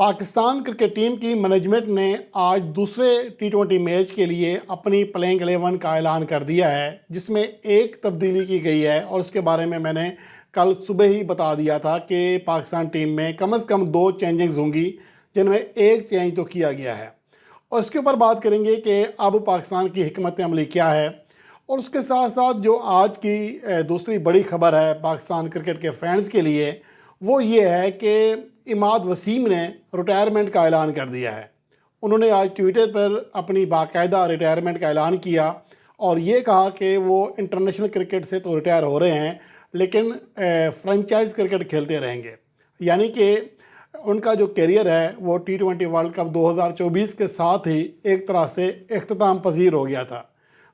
Pakistan cricket team की management ने आज दूसरे टी20 मैच के लिए अपनी प्लेइंग 11 का ऐलान कर दिया है, जिसमें एक तब्दीली की गई है। और उसके बारे में मैंने कल सुबह ही बता दिया था कि पाकिस्तान टीम में कम से कम 2 चेंजिंग्स होंगी, जिनमें एक चेंज तो किया गया है। और इसके ऊपर बात करेंगे कि अब पाकिस्तान की हिकमत अमली क्या है। और उसके साथ साथ जो आज की दूसरी बड़ी खबर है पाकिस्तान क्रिकेट के फैंस के लिए, वो ये है कि इमाद वसीम ने रिटायरमेंट का ऐलान कर दिया है। उन्होंने आज ट्विटर पर अपनी बाकायदा रिटायरमेंट का ऐलान किया और ये कहा कि वो इंटरनेशनल क्रिकेट से तो रिटायर हो रहे हैं, लेकिन फ्रेंचाइज क्रिकेट खेलते रहेंगे। यानी कि उनका जो करियर है वो टी20 वर्ल्ड कप 2024 के साथ ही एक तरह से इख्तिताम पजीर हो गया था।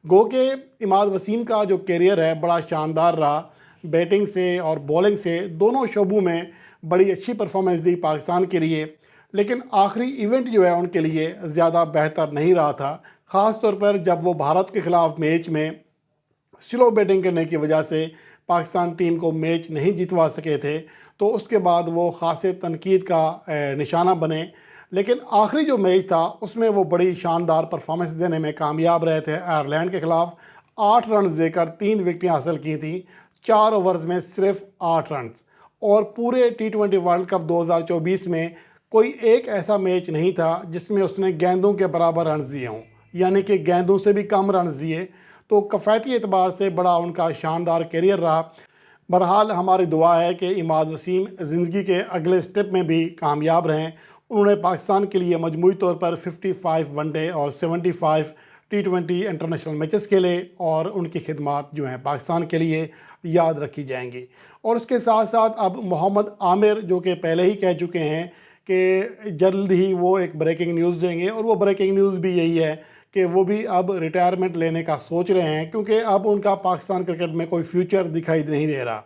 गो के इमाद वसीम का जो करियर है बड़ा शानदार रहा। बैटिंग से और बॉलिंग से दोनों शोबों में बड़ी अच्छी परफॉर्मेंस दी पाकिस्तान के लिए, लेकिन आखिरी इवेंट जो है उनके लिए ज़्यादा बेहतर नहीं रहा था। ख़ास तौर पर जब वो भारत के ख़िलाफ़ मैच में स्लो बैटिंग करने की वजह से पाकिस्तान टीम को मैच नहीं जितवा सके थे, तो उसके बाद वो ख़ासे तनकीद का निशाना बने। लेकिन आखिरी जो मैच था उसमें वो बड़ी शानदार परफॉर्मेंस देने में कामयाब रहे थे। आयरलैंड के ख़िलाफ़ 8 रन देकर 3 विकेटें हासिल की थी, 4 ओवर्स में सिर्फ 8 रन। और पूरे टी20 वर्ल्ड कप 2024 में कोई एक ऐसा मैच नहीं था जिसमें उसने गेंदों के बराबर रन दिए हों, यानी कि गेंदों से भी कम रन दिए। तो कफ़ायती एतबार से बड़ा उनका शानदार करियर रहा। बहरहाल हमारी दुआ है कि इमाद वसीम ज़िंदगी के अगले स्टेप में भी कामयाब रहें। उन्होंने पाकिस्तान के लिए मजमूई तौर पर 55 वनडे और 75 टी20 इंटरनेशनल मैचेस खेले और उनकी खिदमात जो हैं पाकिस्तान के लिए याद रखी जाएंगी। और उसके साथ साथ अब मोहम्मद आमिर, जो कि पहले ही कह चुके हैं कि जल्द ही वो एक ब्रेकिंग न्यूज़ देंगे, और वो ब्रेकिंग न्यूज़ भी यही है कि वो भी अब रिटायरमेंट लेने का सोच रहे हैं, क्योंकि अब उनका पाकिस्तान क्रिकेट में कोई फ्यूचर दिखाई नहीं दे रहा।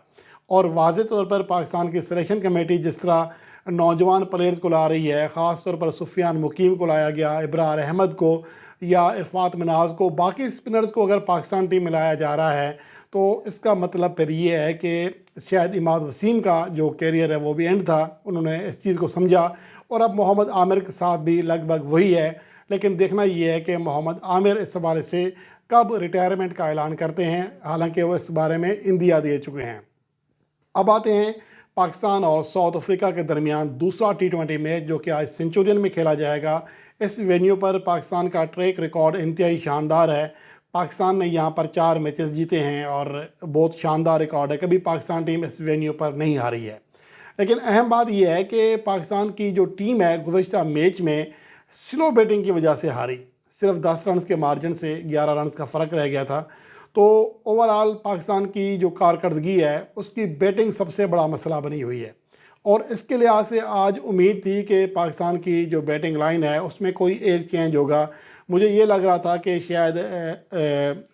और वाज़े तौर पर पाकिस्तान की सिलेक्शन कमेटी जिस तरह नौजवान प्लेयर्स को ला रही है, ख़ास तौर पर सुफियान मुकीम को लाया गया, इब्रार अहमद को या इरफात मिनाज को, बाकी स्पिनर्स को अगर पाकिस्तान टीम में लाया जा रहा है, तो इसका मतलब फिर ये है कि शायद इमाद वसीम का जो करियर है वो भी एंड था। उन्होंने इस चीज़ को समझा और अब मोहम्मद आमिर के साथ भी लगभग वही है। लेकिन देखना ये है कि मोहम्मद आमिर इस हवाले से कब रिटायरमेंट का ऐलान करते हैं, हालांकि वो इस बारे में इंदिया दे चुके हैं। अब आते हैं पाकिस्तान और साउथ अफ्रीका के दरमियान दूसरा टी20 मैच, जो कि आज सेंचुरियन में खेला जाएगा। इस वेन्यू पर पाकिस्तान का ट्रैक रिकॉर्ड इंतहाई शानदार है। पाकिस्तान ने यहाँ पर 4 मैचेस जीते हैं और बहुत शानदार रिकॉर्ड है। कभी पाकिस्तान टीम इस वेन्यू पर नहीं हारी है। लेकिन अहम बात यह है कि पाकिस्तान की जो टीम है गुज़श्ता मैच में स्लो बैटिंग की वजह से हारी। सिर्फ 10 रन के मार्जिन से 11 रन का फ़र्क रह गया था। तो ओवरऑल पाकिस्तान की जो कारकर्दगी है उसकी बैटिंग सबसे बड़ा मसला बनी हुई है। और इसके लिहाज से आज उम्मीद थी कि पाकिस्तान की जो बैटिंग लाइन है उसमें कोई एक चेंज होगा। मुझे ये लग रहा था कि शायद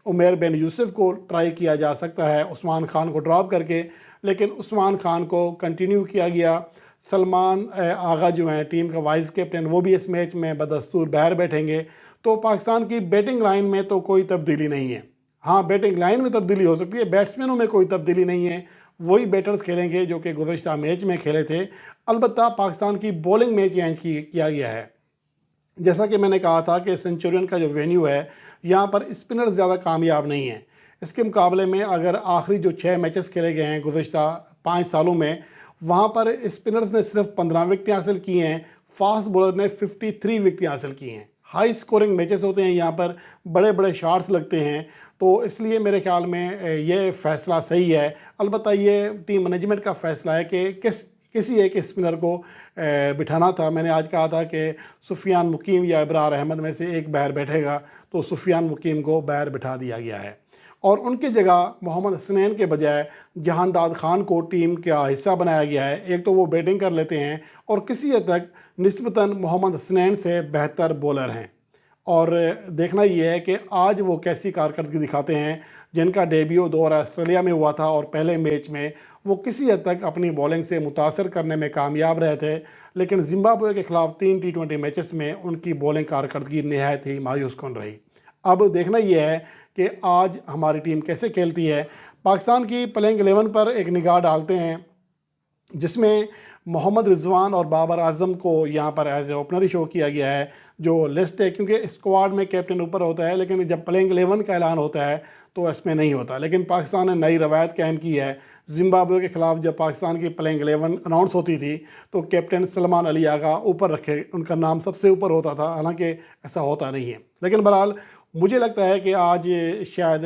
उमर बिन यूसुफ को ट्राई किया जा सकता है उस्मान खान को ड्रॉप करके, लेकिन उस्मान खान को कंटिन्यू किया गया। सलमान आगा जो हैं टीम का वाइस कैप्टन, वो भी इस मैच में बदस्तूर बाहर बैठेंगे। तो पाकिस्तान की बैटिंग लाइन में तो कोई तब्दीली नहीं है। हाँ, बैटिंग लाइन में तब्दीली हो सकती है, बैट्समैनों में कोई तब्दीली नहीं है। वही बैटर्स खेलेंगे जो कि गुज़श्ता मैच में खेले थे। अलबत्ता पाकिस्तान की बॉलिंग में चेंज किया गया है। जैसा कि मैंने कहा था कि सेंचुरियन का जो वेन्यू है यहाँ पर स्पिनर ज़्यादा कामयाब नहीं है। इसके मुकाबले में अगर आखिरी जो 6 मैचेस खेले गए हैं गुज़श्ता 5 सालों में, वहाँ पर स्पिनर्स ने सिर्फ 15 विकेटें हासिल की हैं, फास्ट बॉलर ने 53 विकेटें हासिल की हैं। हाई स्कोरिंग मैचेस होते हैं, यहाँ पर बड़े बड़े शॉट्स लगते हैं। तो इसलिए मेरे ख्याल में ये फ़ैसला सही है। अलबत्ता ये टीम मैनेजमेंट का फ़ैसला है कि किसी एक स्पिनर को बिठाना था। मैंने आज कहा था कि सुफियान मुकीम या इब्रार अहमद में से एक बाहर बैठेगा, तो सुफियान मुकीम को बाहर बिठा दिया गया है और उनकी जगह मोहम्मद हसनैन के बजाय जहानदाद खान को टीम का हिस्सा बनाया गया है। एक तो वो बैटिंग कर लेते हैं और किसी हद तक निस्बतन मोहम्मद हसनैन से बेहतर बॉलर हैं। और देखना ये है कि आज वो कैसी कारकर्दगी दिखाते हैं। जिनका डेब्यू दौरा ऑस्ट्रेलिया में हुआ था और पहले मैच में वो किसी हद तक अपनी बॉलिंग से मुतासर करने में कामयाब रहे थे, लेकिन जिम्बाब्वे के ख़िलाफ़ 3 टी20 मैचेस में उनकी बॉलिंग कारकर्दगी नहायत ही मायूस कन रही। अब देखना यह है कि आज हमारी टीम कैसे खेलती है। पाकिस्तान की प्लेइंग 11 पर एक निगाह डालते हैं, जिसमें मोहम्मद रिजवान और बाबर आजम को यहाँ पर एज ए ओपनर ही शो किया गया है, जो लिस्ट है, क्योंकि स्क्वाड में कैप्टन ऊपर होता है लेकिन जब प्लेइंग 11 का ऐलान होता है तो इसमें नहीं होता। लेकिन पाकिस्तान ने नई रवायत कायम की है। जिम्बाब्वे के ख़िलाफ़ जब पाकिस्तान की प्लेइंग 11 अनाउंस होती थी तो कैप्टन सलमान अली आगा ऊपर रखे, उनका नाम सबसे ऊपर होता था, हालांकि ऐसा होता नहीं है। लेकिन बहरहाल मुझे लगता है कि आज शायद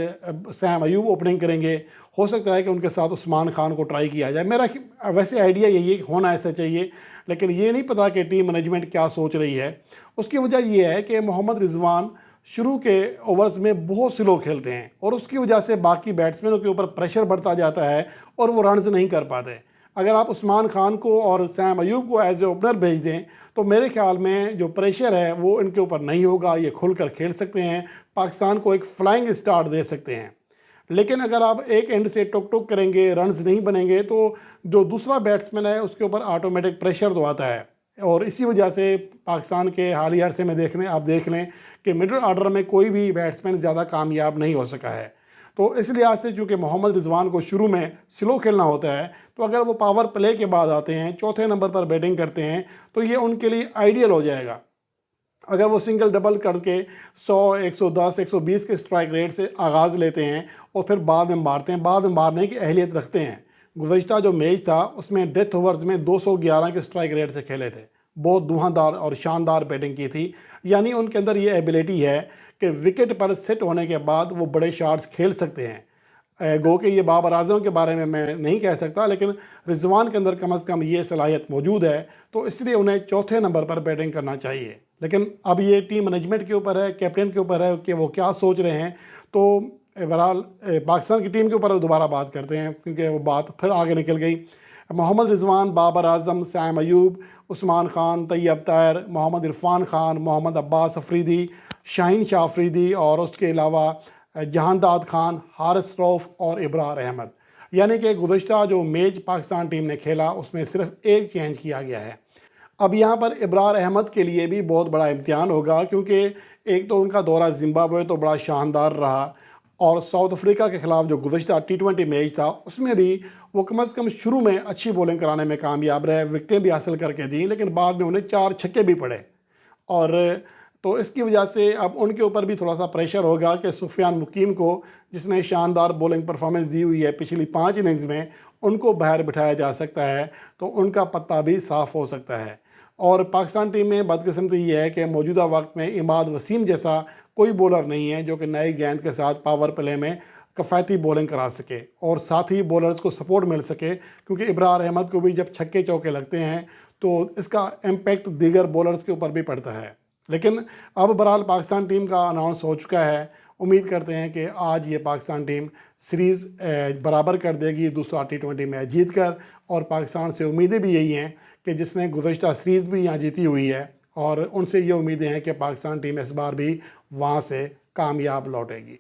सैम अयूब ओपनिंग करेंगे। हो सकता है कि उनके साथ उस्मान खान को ट्राई किया जाए। मेरा वैसे आइडिया यही है कि होना ऐसा चाहिए, लेकिन ये नहीं पता कि टीम मैनेजमेंट क्या सोच रही है। उसकी वजह ये है कि मोहम्मद रिजवान शुरू के ओवर्स में बहुत स्लो खेलते हैं और उसकी वजह से बाकी बैट्समैनों के ऊपर प्रेशर बढ़ता जाता है और वो रन्स नहीं कर पाते। अगर आप उस्मान खान को और सैम अयूब को एज ए ओपनर भेज दें तो मेरे ख्याल में जो प्रेशर है वो इनके ऊपर नहीं होगा, ये खुलकर खेल सकते हैं, पाकिस्तान को एक फ्लाइंग स्टार्ट दे सकते हैं। लेकिन अगर आप एक एंड से टुक टुक करेंगे, रन्स नहीं बनेंगे, तो जो दूसरा बैट्समैन है उसके ऊपर ऑटोमेटिक प्रेशर तो आता है। और इसी वजह से पाकिस्तान के हालिया अरसे में आप देख लें कि मिडिल ऑर्डर में कोई भी बैट्समैन ज़्यादा कामयाब नहीं हो सका है। तो इस लिहाज से चूँकि मोहम्मद रिजवान को शुरू में स्लो खेलना होता है, तो अगर वो पावर प्ले के बाद आते हैं, चौथे नंबर पर बैटिंग करते हैं, तो ये उनके लिए आइडियल हो जाएगा। अगर वो सिंगल डबल करके 100, 110, 120 के स्ट्राइक रेट से आगाज़ लेते हैं और फिर बाद में मारते हैं, बाद में मारने की अहलियत रखते हैं। गुज़श्ता जो मैच था उसमें डेथ ओवर्स में 211 के स्ट्राइक रेट से खेले थे, बहुत धुआंधार और शानदार बैटिंग की थी। यानी उनके अंदर ये एबिलिटी है कि विकेट पर सेट होने के बाद वो बड़े शॉट्स खेल सकते हैं। गो कि ये बाबर आजम के बारे में मैं नहीं कह सकता, लेकिन रिजवान के अंदर कम से कम ये सलाहियत मौजूद है, तो इसलिए उन्हें चौथे नंबर पर बैटिंग करना चाहिए। लेकिन अब ये टीम मैनेजमेंट के ऊपर है, कैप्टन के ऊपर है कि वो क्या सोच रहे हैं। तो बहरहाल पाकिस्तान की टीम के ऊपर दोबारा बात करते हैं, क्योंकि वो बात फिर आगे निकल गई। मोहम्मद रिजवान, बाबर आजम, सैम अयूब, उस्मान खान, तैयब ताहिर, मोहम्मद इरफान खान, मोहम्मद अब्बास अफरीदी, शाहीन शाह अफरीदी और उसके अलावा जहानदाद खान, हारिस रऊफ़ और इब्रार अहमद। यानी कि गुज़श्ता जो मैच पाकिस्तान टीम ने खेला उसमें सिर्फ एक चेंज किया गया है। अब यहाँ पर इब्रार अहमद के लिए भी बहुत बड़ा इम्तिहान होगा, क्योंकि एक तो उनका दौरा जिम्बाब्वे तो बड़ा शानदार रहा और साउथ अफ्रीका के ख़िलाफ़ जो गुज़श्ता T20 मैच था उसमें भी वो कम से कम शुरू में अच्छी बॉलिंग कराने में कामयाब रहे, विकेटें भी हासिल करके दी, लेकिन बाद में उन्हें 4 छक्के भी पड़े। और तो इसकी वजह से अब उनके ऊपर भी थोड़ा सा प्रेशर होगा कि सुफियान मुकीम को, जिसने शानदार बॉलिंग परफॉर्मेंस दी हुई है पिछली 5 इनिंग्स में, उनको बाहर बिठाया जा सकता है, तो उनका पत्ता भी साफ़ हो सकता है। और पाकिस्तान टीम में बदकिस्मती ये है कि मौजूदा वक्त में इमाद वसीम जैसा कोई बॉलर नहीं है जो कि नई गेंद के साथ पावर प्ले में कफ़ायती बॉलिंग करा सके और साथ ही बॉलर्स को सपोर्ट मिल सके, क्योंकि इब्रार अहमद को भी जब छक्के चौके लगते हैं तो इसका इम्पेक्ट दीगर बॉलर्स के ऊपर भी पड़ता है। लेकिन अब बहरहाल पाकिस्तान टीम का अनाउंस हो चुका है। उम्मीद करते हैं कि आज ये पाकिस्तान टीम सीरीज़ बराबर कर देगी दूसरा T20 मैच जीत कर, और पाकिस्तान से उम्मीदें भी यही हैं कि जिसने गुज़श्ता सीरीज़ भी यहाँ जीती हुई है, और उनसे ये उम्मीदें हैं कि पाकिस्तान टीम इस बार भी वहाँ से कामयाब लौटेगी।